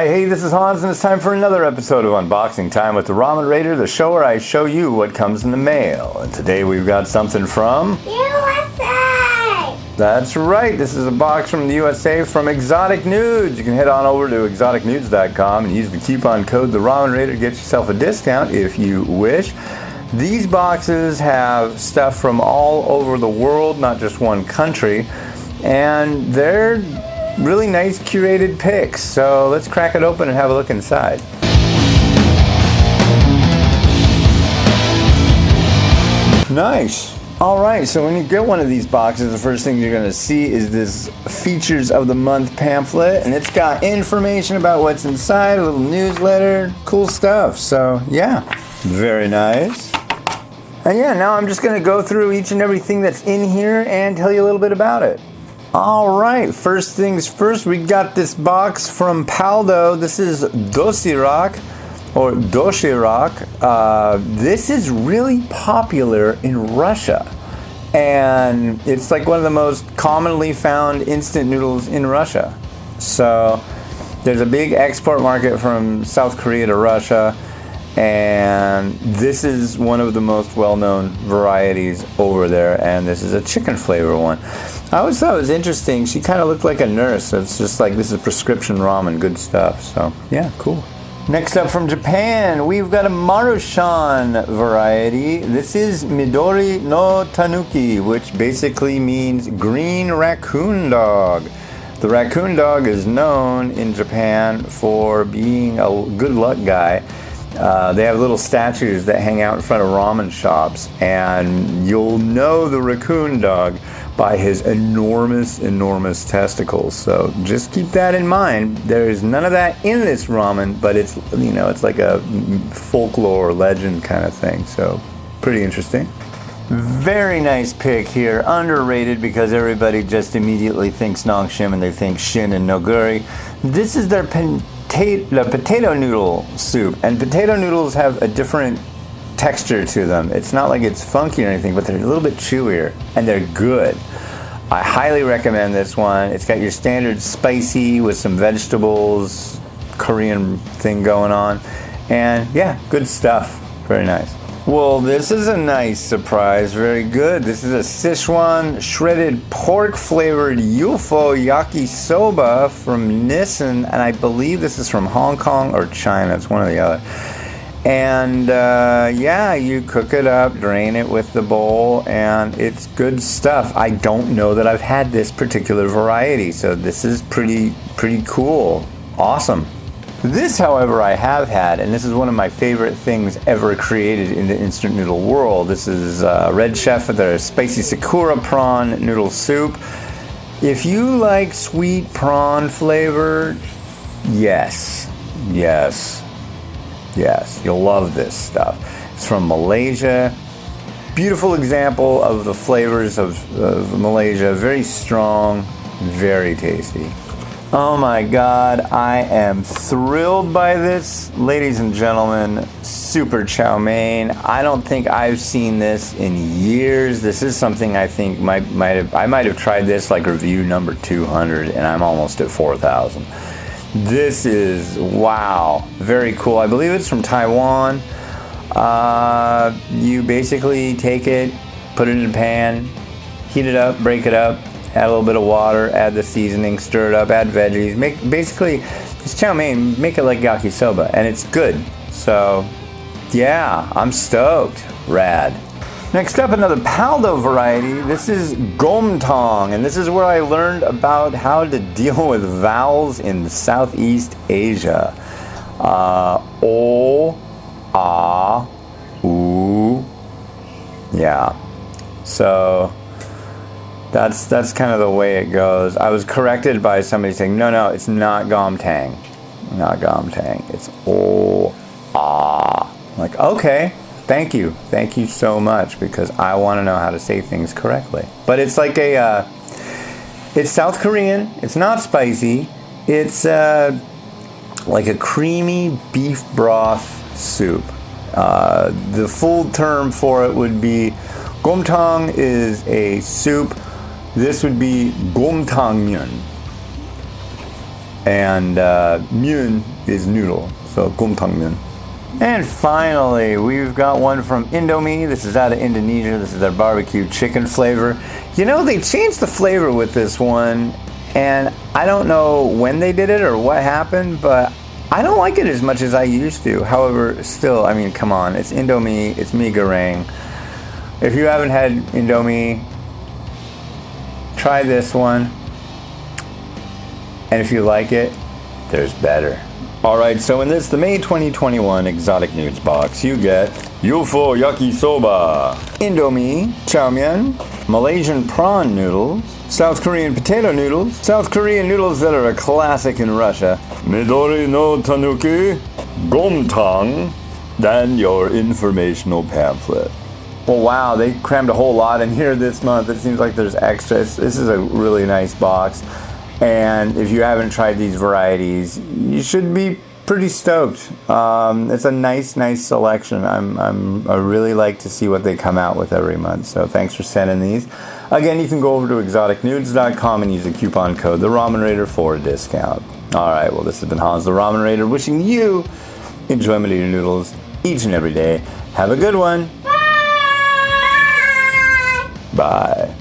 Hi, hey, this is Hans, and it's time for another episode of Unboxing Time with the Ramen Raider, the show where I show you what comes in the mail. And today we've got something from USA! That's right, this is a box from the USA from Exotic Noods. You can head on over to exoticnoods.com and use the coupon code the Ramen Raider to get yourself a discount if you wish. These boxes have stuff from all over the world, not just one country, and they're really nice curated picks. So let's crack it open and have a look inside. Nice. Alright, so when you get one of these boxes, the first thing you're going to see is this Features of the Month pamphlet, and it's got information about what's inside, a little newsletter, cool stuff. So yeah, very nice. And yeah, now I'm just going to go through each and everything that's in here and tell you a little bit about it. Alright, first things first, we got this box from Paldo. This is Doshi Rock, or Doshi Rock. This is really popular in Russia. And it's like one of the most commonly found instant noodles in Russia. So there's a big export market from South Korea to Russia. And this is one of the most well-known varieties over there, and this is a chicken flavor one. I always thought it was interesting. She kind of looked like a nurse. So it's just like, this is prescription ramen, good stuff. So yeah, cool. Next up from Japan, we've got a Marushan variety. This is Midori No Tanuki, which basically means green raccoon dog. The raccoon dog is known in Japan for being a good luck guy. They have little statues that hang out in front of ramen shops, and you'll know the raccoon dog by his enormous testicles. So just keep that in mind. There is none of that in this ramen, but it's, you know, it's like a folklore legend kind of thing. So pretty interesting. Very nice pick here. Underrated because everybody just immediately thinks Nongshim and they think Shin and Noguri. This is their potato noodle soup, and potato noodles have a different texture to them. It's not like it's funky or anything, but they're a little bit chewier, and they're good. I highly recommend this one. It's got your standard spicy with some vegetables, Korean thing going on, and yeah, good stuff. Very nice. Well, this is a nice surprise. Very good. This is a Sichuan shredded pork flavored Ufoyakisoba from Nissan, and I believe this is from Hong Kong or China. It's one or the other. And yeah, you cook it up, drain it with the bowl, and it's good stuff. I don't know that I've had this particular variety, so this is pretty cool. Awesome. This, however, I have had, and this is one of my favorite things ever created in the instant noodle world. This is Red Chef with their spicy sakura prawn noodle soup. If you like sweet prawn flavor, yes, you'll love this stuff. It's from Malaysia. Beautiful example of the flavors of Malaysia. Very strong, very tasty. Oh my God, I am thrilled by this. Ladies and gentlemen, super chow mein. I don't think I've seen this in years. This is something I think I might have tried this like review number 200, and I'm almost at 4,000. This is, wow, very cool. I believe it's from Taiwan. You basically take it, put it in a pan, heat it up, break it up, add a little bit of water, add the seasoning, stir it up, add veggies. Basically, it's chow mein, make it like yakisoba, and it's good. So, yeah, I'm stoked. Rad. Next up, another Paldo variety. This is Gumtang, and this is where I learned about how to deal with vowels in Southeast Asia. O, ah, oo. Yeah. So that's kind of the way it goes. I was corrected by somebody saying, no, it's not Gumtang. Not Gumtang. It's O, ah. I'm like, okay. Thank you so much, because I want to know how to say things correctly. But it's like it's South Korean. It's not spicy. It's like a creamy beef broth soup. The full term for it would be Gumtang is a soup. This would be Gumtangnyeon. And Myun is noodle, so Gumtang Myun. And finally, we've got one from Indomie. This is out of Indonesia. This is their barbecue chicken flavor. You know, they changed the flavor with this one, and I don't know when they did it or what happened, but I don't like it as much as I used to. However, still, I mean, come on. It's Indomie. It's mee goreng. If you haven't had Indomie, try this one. And if you like it, there's better. Alright, so in this, the May 2021 Exotic Noods box, you get Ufoyakisoba, Indomie, Chow, Malaysian prawn noodles, South Korean potato noodles, South Korean noodles that are a classic in Russia, Midori No Tanuki, Gumtang, and your informational pamphlet. Well, wow, they crammed a whole lot in here this month. It seems like there's extras. This is a really nice box. And if you haven't tried these varieties, you should be pretty stoked. It's a nice selection. I really like to see what they come out with every month. So thanks for sending these. Again, you can go over to exoticnoods.com and use the coupon code TheRamenRaider for a discount. All right, well, this has been Hans the Ramen Raider wishing you enjoyment of your noodles each and every day. Have a good one. Bye. Bye.